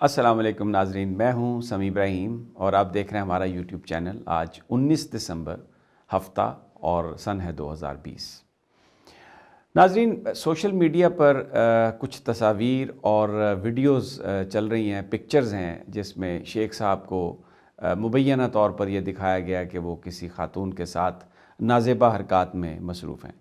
अस्सलाम वालेकुम नाजरीन, मैं हूं समी इब्राहिम और आप देख रहे हैं हमारा यूट्यूब चैनल। आज 19 दिसंबर हफ्ता और सन है 2020। नाजरीन, सोशल मीडिया पर कुछ तस्वीर और वीडियोस चल रही हैं, पिक्चर्स हैं जिसमें शेख साहब को मुबैना तौर पर यह दिखाया गया कि वो किसी खातून के साथ नाजेबा हरकत में मसरूफ़ हैं।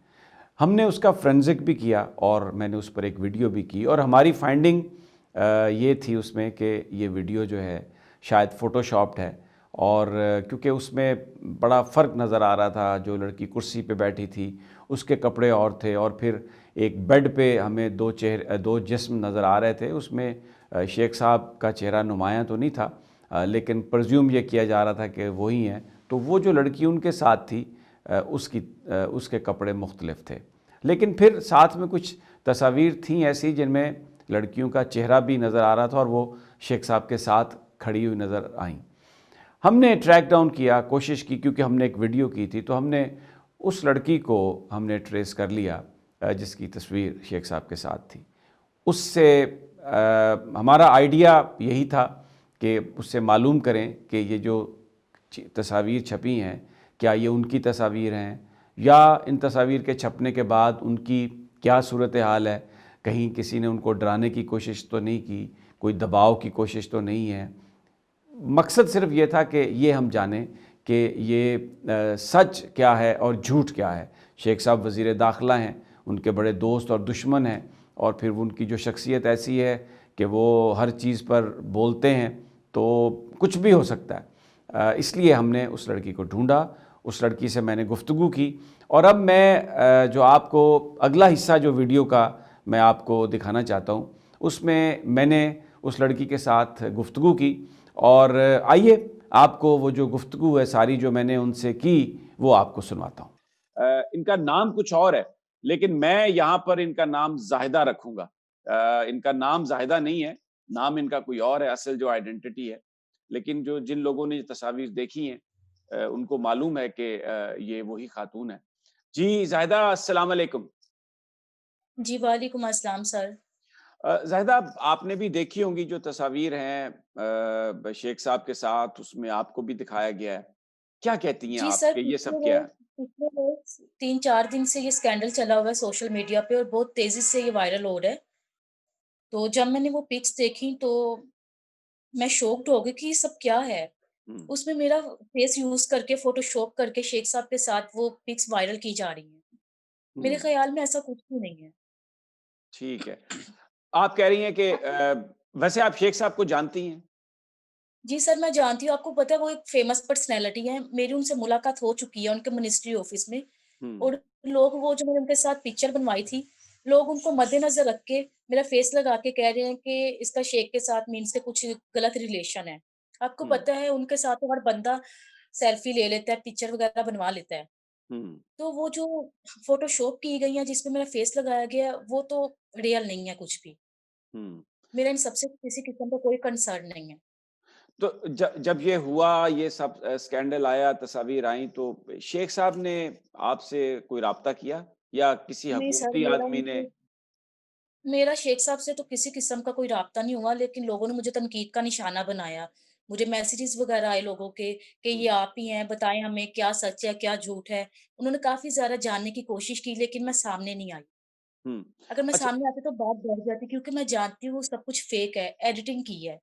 हमने उसका फ्रेंजिक भी किया और मैंने उस पर एक वीडियो भी की और हमारी फाइंडिंग ये थी उसमें कि ये वीडियो जो है शायद फ़ोटोशॉप्ड है। और क्योंकि उसमें बड़ा फ़र्क नज़र आ रहा था, जो लड़की कुर्सी पे बैठी थी उसके कपड़े और थे और फिर एक बेड पे हमें दो जिस्म नज़र आ रहे थे। उसमें शेख साहब का चेहरा नुमायाँ तो नहीं था, लेकिन प्रज्यूम ये किया जा रहा था कि वही हैं। तो वो जो लड़की उनके साथ थी उसके कपड़े मुख्तलिफ थे, लेकिन फिर साथ में कुछ तस्वीर थी ऐसी जिनमें लड़कियों का चेहरा भी नज़र आ रहा था और वो शेख साहब के साथ खड़ी हुई नज़र आईं। हमने ट्रैक डाउन किया, कोशिश की, क्योंकि हमने एक वीडियो की थी तो हमने उस लड़की को हमने ट्रेस कर लिया जिसकी तस्वीर शेख साहब के साथ थी। उससे हमारा आइडिया यही था कि उससे मालूम करें कि ये जो तस्वीर छपी हैं क्या ये उनकी तस्वीर हैं या इन तस्वीर के छपने के बाद उनकी क्या सूरत हाल है। कहीं किसी ने उनको डराने की कोशिश तो नहीं की, कोई दबाव की कोशिश तो नहीं है। मकसद सिर्फ ये था कि ये हम जानें कि ये सच क्या है और झूठ क्या है। शेख साहब वज़ीर दाखिला हैं, उनके बड़े दोस्त और दुश्मन हैं, और फिर उनकी जो शख्सियत ऐसी है कि वो हर चीज़ पर बोलते हैं तो कुछ भी हो सकता है। इसलिए हमने उस लड़की को ढूंढा, उस लड़की से मैंने गुफ्तगू की और अब मैं जो आपको अगला हिस्सा जो वीडियो का मैं आपको दिखाना चाहता हूँ उसमें मैंने उस लड़की के साथ गुफ्तगू की। और आइए आपको वो जो गुफ्तगू है सारी जो मैंने उनसे की वो आपको सुनाता हूँ। इनका नाम कुछ और है, लेकिन मैं यहाँ पर इनका नाम जाहिदा रखूंगा। इनका नाम जाहिदा नहीं है, नाम इनका कोई और है, असल जो आइडेंटिटी है। लेकिन जो जिन लोगों ने ये तस्वीर देखी हैं उनको मालूम है कि ये वही खातून है। जी जाहिदा, अस्सलाम वालेकुम। जी, वालेकुम अस्सलाम सर। ज़ाहिदा, आपने भी देखी होंगी जो तस्वीर हैं शेख साहब के साथ, उसमें आपको भी दिखाया गया है। क्या कहती हैं जी आप सर, कि ये सब क्या है? पिछले रोज़ 3-4 दिन से ये स्कैंडल चला हुआ है सोशल मीडिया पे और बहुत तेज़ी से ये वायरल हो रहा है। तो जब मैंने वो पिक्स देखी तो मैं शॉक्ड हो गई कि ये सब क्या है? हुँ, उसमें मेरा फेस यूज़ करके फ़ोटोशॉप करके शेख साहब के साथ वो पिक्स वायरल की जा रही हैं। मेरे हुँ, ख़्याल में ऐसा कुछ भी नहीं है। ठीक है। आप कह रही हैं कि वैसे आप शेख साहब को जानती हैं? जी सर, मैं जानती हूँ, आपको पता है वो एक फ़ेमस पर्सनैलिटी हैं। मेरी उनसे मुलाकात हो चुकी है उनके मिनिस्ट्री ऑफ़िस में। हुँ, और लोग वो जो मैंने उनके साथ पिक्चर बनवाई थी, लोग उनको मद्देनज़र रख के मेरा फ़ेस लगा के कह रहे हैं कि इसका शेख के साथ मीन्स के कुछ गलत रिलेशन है। आपको हुँ, पता है उनके साथ तो हर बंदा सेल्फ़ी ले लेता है, पिक्चर वग़ैरह बनवा लेता है। हुँ, तो वो जो फ़ोटोशॉप की गई है जिसमें मेरा फ़ेस लगाया गया है, वो तो रियल नहीं है कुछ भी। हुँ। मेरा इन सबसे किसी किस्म का कोई कंसर्न नहीं है। तो जब ये हुआ, ये सब स्कैंडल आया, तस्वीर आई, तो शेख साहब ने आपसे कोई राब्ता किया या किसी नहीं सर, हुकूमती आदमी ने? मेरा शेख साहब से तो किसी किस्म का कोई राब्ता नहीं हुआ, लेकिन लोगों ने मुझे तनकीद का निशाना बनाया। मुझे मैसेजेस वगैरह आए लोगों के कि हुँ, ये आप ही हैं, बताएँ हमें क्या सच है, क्या झूठ है। उन्होंने काफ़ी ज़्यादा जानने की कोशिश की, लेकिन मैं सामने नहीं आई। हुँ। अगर मैं अच्छा। सामने आती तो बात बढ़ जाती, क्योंकि मैं जानती हूँ सब कुछ फेक है, एडिटिंग की है।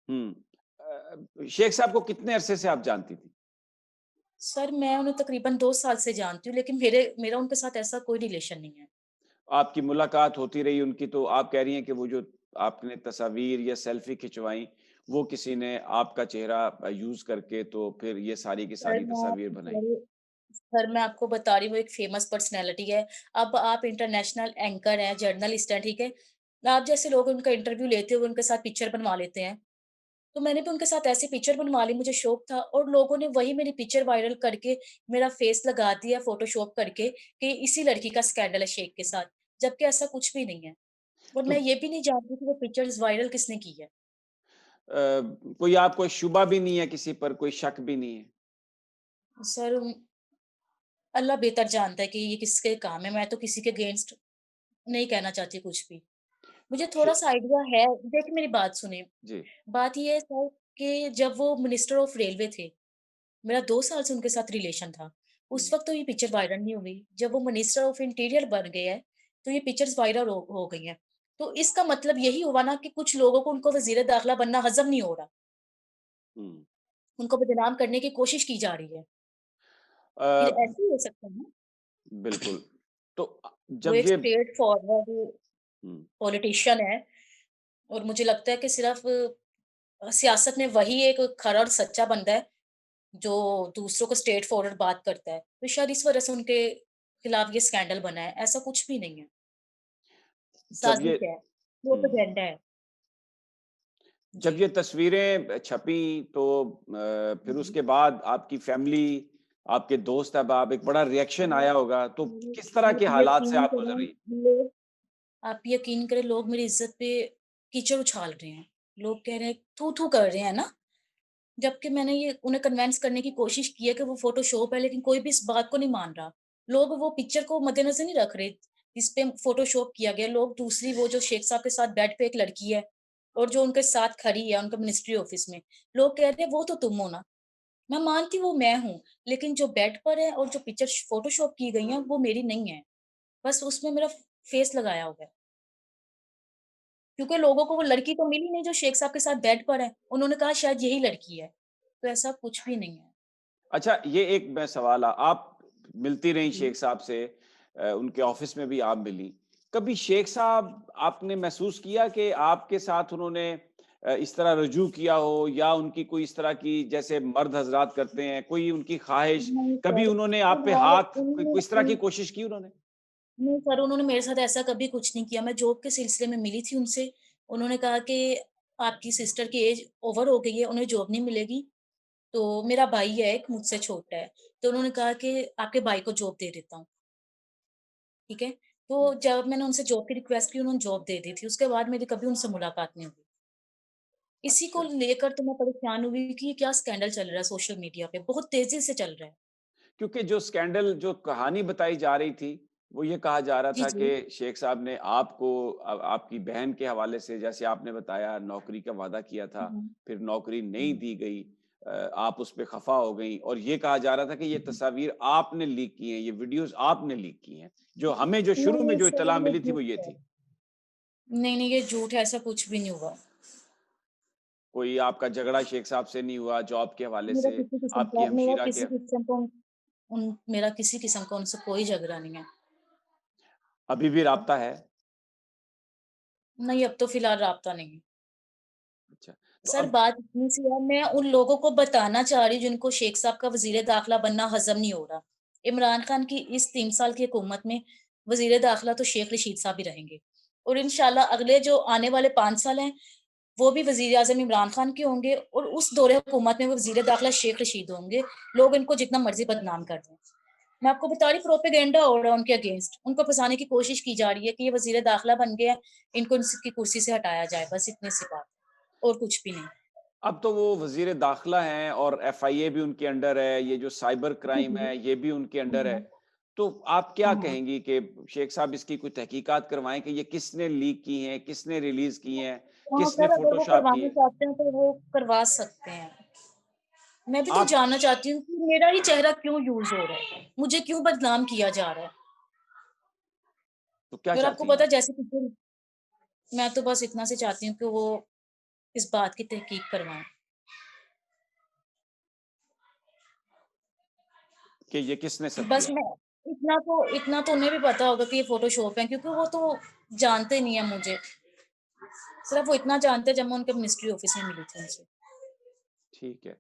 हुँ। शेख साहब को कितने अरसे से आप जानती थी? सर, मैं उन्हें तकरीबन 2 साल से जानती हूँ, लेकिन मेरा उनके साथ ऐसा कोई रिलेशन नहीं है। आपकी मुलाकात होती रही उनकी, तो आप कह रही हैं कि वो जो आपने तस्वीर या सेल्फ़ी खिंचवाई, वो किसी ने आपका चेहरा यूज़ करके तो फिर ये सारी की सर, सारी तस्वीर बनाई। मैं आपको बता रही हूँ, वो एक फ़ेमस पर्सनैलिटी है। अब आप इंटरनेशनल एंकर हैं, जर्नलिस्ट हैं, ठीक है? आप जैसे लोग उनका इंटरव्यू लेते हुए उनके साथ पिक्चर बनवा लेते हैं। तो मैंने भी उनके साथ ऐसी पिक्चर बनवा ली, मुझे शौक था और लोगों ने वही मेरी पिक्चर वायरल करके मेरा फ़ेस लगा दिया फ़ोटोशॉप करके कि इसी लड़की का स्कैंडल है शेख के साथ, जबकि ऐसा कुछ भी नहीं है। और तो मैं ये भी नहीं जानती कि वो पिक्चर्स वायरल किसने की है। कोई आपको शुबा भी नहीं है किसी पर, कोई शक भी नहीं है? सर, अल्लाह बेहतर जानता है कि ये किसके काम है, मैं तो किसी के अगेंस्ट नहीं कहना चाहती कुछ भी। मुझे शे थोड़ा-सा आइडिया है, देखिए मेरी बात सुनिए। जी। बात ये है सर कि जब वो मिनिस्टर ऑफ रेलवे थे, मेरा 2 साल से उनके साथ रिलेशन था। हुँ। उस वक़्त तो ये पिक्चर वायरल नहीं हुई। जब वो मिनिस्टर ऑफ इंटीरियर बन गए हैं, तो ये पिक्चर्स वायरल हो गई हैं। तो इसका मतलब यही हुआ ना कि कुछ लोगों को उनको वज़ीर दाखिला बनना हज़म नहीं हो रहा। हुँ। उनको बदनाम करने की कोशिश की जा रही है। अ, फिर ऐसे ही हो सकता है ना? बिल्कुल। तो वो जब एक ये स्ट्रेट फॉरवर्ड हुँ। पॉलिटिशियन है और मुझे लगता है कि सिर्फ़ सियासत में वही एक खरा और सच्चा बंदा है, जो दूसरों को स्ट्रेट फॉरवर्ड बात करता है। तो शायद इस वज़ह से उनके खिलाफ ये स्कैंडल बना है, ऐसा कुछ भी नहीं है। जब ये साज़िश है, हुँ। प्रोपेगेंडा है। जब जी। ये तस्वीरें छपी तो फिर जी। उसके बाद आपकी फैमिली, आपके दोस्त अहबाब एक बड़ा रिएक्शन वो आया होगा, तो वो किस तरह आप के हालात से यकीन आप गुज़र करें रही हैं? लोग आप यकीन करें लोग मेरी इज़्ज़त पे कीचड़ उछाल रहे हैं। लोग कह रहे हैं थू-थू कर रहे हैं ना, जबकि मैंने ये उन्हें कन्विंस करने की कोशिश की है कि वो फ़ोटोशॉप है, लेकिन कोई भी इस बात को नहीं मान रहा। लोग वो पिक्चर को मद्देनज़र नहीं रख रहे, इस पे फ़ोटोशॉप किया गया। लोग दूसरी वो जो शेख साहब के साथ बेड पे एक लड़की है और जो उनके साथ खड़ी है उनके मिनिस्ट्री ऑफ़िस में, लोग कह रहे हैं वो तो तुम हो ना। मैं मानती हूँ वो मैं हूँ, लेकिन जो बेड पर है और जो पिक्चर फ़ोटोशॉप की गई हैं, वो मेरी नहीं है। बस उसमें मेरा फ़ेस लगाया हुआ है। क्योंकि लोगों को वो लड़की तो मिली नहीं जो शेख साहब के साथ बेड पर है। उन्होंने कहा शायद यही लड़की है। तो ऐसा कुछ भी नहीं है। अच्छा, ये एक मैं सवाल आप मिलती रहीं जी। शेख साहब से उनके ऑफ़िस में भी आप मिलीं। कभी शेख साहब आपने महसूस किया कि आपके साथ उन्होंने इस तरह रुजू किया हो या उनकी कोई इस तरह की जैसे मर्द हज़रात करते हैं, कोई उनकी ख़्वाहिश, नहीं कभी सर, उन्होंने आप पे फिलहाल हाथ कोई उन्होंने इस तरह की कोशिश की उन्होंने? नहीं सर, उन्होंने मेरे साथ ऐसा कभी कुछ नहीं किया। मैं जॉब के सिलसिले में मिली थी उनसे। उन्होंने कहा कि आपकी सिस्टर की एज ओवर हो गई है, उन्हें जॉब नहीं मिलेगी। तो मेरा भाई है एक मुझसे छोटा है। तो उन्होंने कहा कि आपके भाई को जॉब दे देता हूँ, ठीक है? तो हुँ, जब मैंने उनसे जॉब की रिक्वेस्ट की, उन्होंने जॉब दे दी थी। उसके बाद मेरी कभी उनसे मुलाकात नहीं हुई। इसी को अच्छा। लेकर तो मैं परेशान हुई कि ये क्या स्कैंडल चल रहा है सोशल मीडिया पे, बहुत तेज़ी से चल रहा है। क्योंकि जो स्कैंडल जो कहानी बताई जा रही थी, वो ये कहा जा रहा जी, था जी। कि शेख साहब ने आपको आपकी बहन के हवाले से जैसे आपने बताया नौकरी का वादा किया था, हुँ, फिर नौकरी नहीं हुँ। दी गई आप उस पे खफ़ा हो गईं और ये कहा जा रहा था कि ये तस्वीर आपने लीक की हैं, ये वीडियोज़ आपने लीक की हैं। जो हमें जो शुरू नहीं, में नहीं जो सर इत्तला ये मिली थी वो झूठ ये है। थी। नहीं, नहीं ये झूठ है, ऐसा कुछ भी नहीं हुआ। कोई आपका झगड़ा शेख साहब से नहीं हुआ जॉब के हवाले से, आपकी मेरा हमशीरा के किसी किस्म का मेरा किसी किस्म का उनसे कोई झगड़ा नहीं है। अभी भी राब्ता है? नहीं, अब तो फिलहाल राब्ता नहीं है। अच्छा, तो सर अब बात इतनी सी है, मैं उन लोगों को बताना चाह रही हूँ जिनको शेख साहब का वज़ीर दाखिला बनना हज़म नहीं हो रहा। इमरान खान की इस 3 साल की हुकूमत में वज़ीर दाखिला तो शेख रशीद साहब ही रहेंगे और इंशाल्लाह अगले जो आने वाले 5 साल हैं, वो भी वज़ीर-ए-आज़म इमरान खान के होंगे और उस दौरे हुकूमत में वो वज़ीर दाखिला शेख रशीद होंगे। लोग इनको जितना मर्ज़ी बदनाम कर दें। मैं आपको बता रही हूँ प्रोपेगेंडा हो रहा है उनके अगेंस्ट। उनको फँसाने की कोशिश की जा रही है कि ये वज़ीर दाखिला बन गए हैं, इनको इनकी कुर्सी से हटाया जाए, बस इतनी सी बात है और कुछ भी नहीं। अब तो वो वज़ीर दाखिला हैं और एफआईए भी उनके अंडर है, ये जो साइबर जी, क्राइम जी। है, ये भी उनके अंडर है। हाँ, तो आप क्या हाँ। कहेंगी कि शेख साहब इसकी कोई तहकीकात करवाएँ कि ये किसने लीक की हैं, किसने रिलीज़ की हैं, हाँ, किसने सर अगर वो फ़ोटोशॉप की करवाना है? चाहते हैं तो वो करवा सकते हैं। मैं भी तो आप जानना चाहती हूँ कि मेरा ही चेहरा क्यों यूज़ हो रहा है? मुझे क्यों बदनाम किया जा रहा है? तो क्या अगर आपको चाहती हैं पता है आप? जैसे पिक्चर मैं तो बस इतना से चाहती हूँ कि वो इस बात की तहकीक करवाएँ। कि ये किसने सब बस किया? मैं इतना तो उन्हें भी पता होगा कि ये फ़ोटोशॉप है क्योंकि वो तो जानते नहीं है मुझे। सिर्फ़ वो इतना जानते हैं जब मैं उनके मिनिस्ट्री ऑफ़िस में मिली थी उनसे। ठीक है।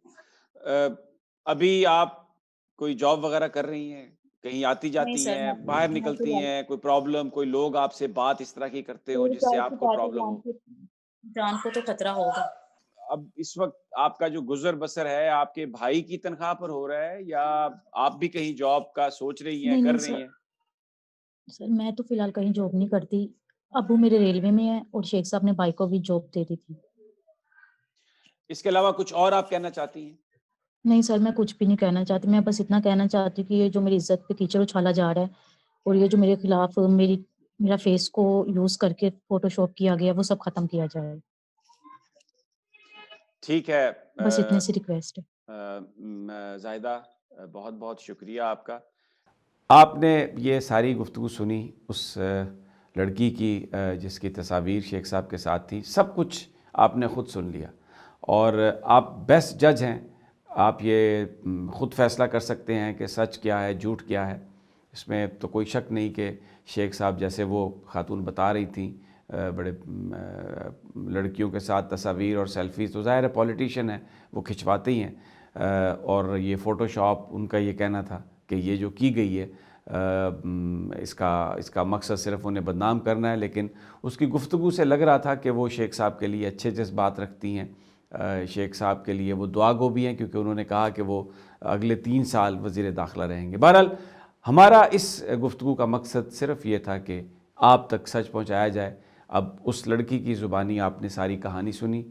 अभी आप कोई जॉब वग़ैरह कर रही हैं? कहीं नहीं आती-जाती सर, हैं, बाहर मैं निकलती फिलहाल हैं, कोई प्रॉब्लम, कोई लोग आपसे बात इस तरह की करते हों कोई जिससे ज़ाहिर सी आपको बात है प्रॉब्लम हो? जान को तो खतरा होगा। अब इस वक़्त आपका जो गुज़र-बसर है, आपके भाई की तनख़्वाह पर हो रहा है या आप भी कहीं जॉब का सोच रही हैं, नहीं, कर नहीं रही सर। हैं? सर मैं तो फिलहाल कहीं जॉब नहीं करती। अब्बू मेरे रेलवे में हैं और शेख साहब ने भाई को भी जॉब दे दी थी। इसके अलावा कुछ और आप कहना चाहती हैं? नहीं सर, मैं कुछ भी नहीं कहना चाहती। मैं बस इतना कहना चाहती हूँ कि ये जो मेरी इज़्ज़त पे कीचड़ उछाला जा रहा है और ये जो मेरे खिलाफ मेरी मेरा फेस को यूज़ करके फ़ोटोशॉप किया गया, वो सब ख़त्म किया जाए। ठीक है। बस इतनी सी रिक्वेस्ट है। ज़ाहिदा, बहुत-बहुत शुक्रिया आपका। आपने ये सारी गुफ्तगू सुनी उस लड़की की जिसकी तस्वीर शेख साहब के साथ थी। सब कुछ आपने ख़ुद सुन लिया और आप बेस्ट जज हैं। आप ये ख़ुद फ़ैसला कर सकते हैं कि सच क्या है, झूठ क्या है। इसमें तो कोई शक नहीं कि शेख साहब जैसे वो ख़ातून बता रही थी बड़े लड़कियों के साथ तस्वीर और सेल्फ़ीज़, तो ज़ाहिर है पॉलिटिशियन है, वो खिंचवाते ही हैं। और ये फ़ोटोशॉप, उनका ये कहना था कि ये जो की गई है इसका मकसद सिर्फ़ उन्हें बदनाम करना है, लेकिन उसकी गुफ्तगू से लग रहा था कि वो शेख साहब के लिए अच्छे जज़्बात रखती हैं। शेख साहब के लिए वो दुआगो भी हैं, क्योंकि उन्होंने कहा कि वो अगले 3 साल वज़ीर दाखिला रहेंगे। बहरहाल हमारा इस गुफ्तगू का मकसद सिर्फ़ ये था कि आप तक सच पहुँचाया जाए। अब उस लड़की की ज़ुबानी आपने सारी कहानी सुनी।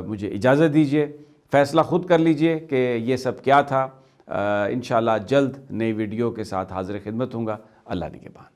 मुझे इजाज़त दीजिए, फ़ैसला ख़ुद कर लीजिए कि ये सब क्या था। इंशाअल्लाह जल्द नई वीडियो के साथ हाज़िर खिदमत होऊंगा। अल्लाह निगहबान।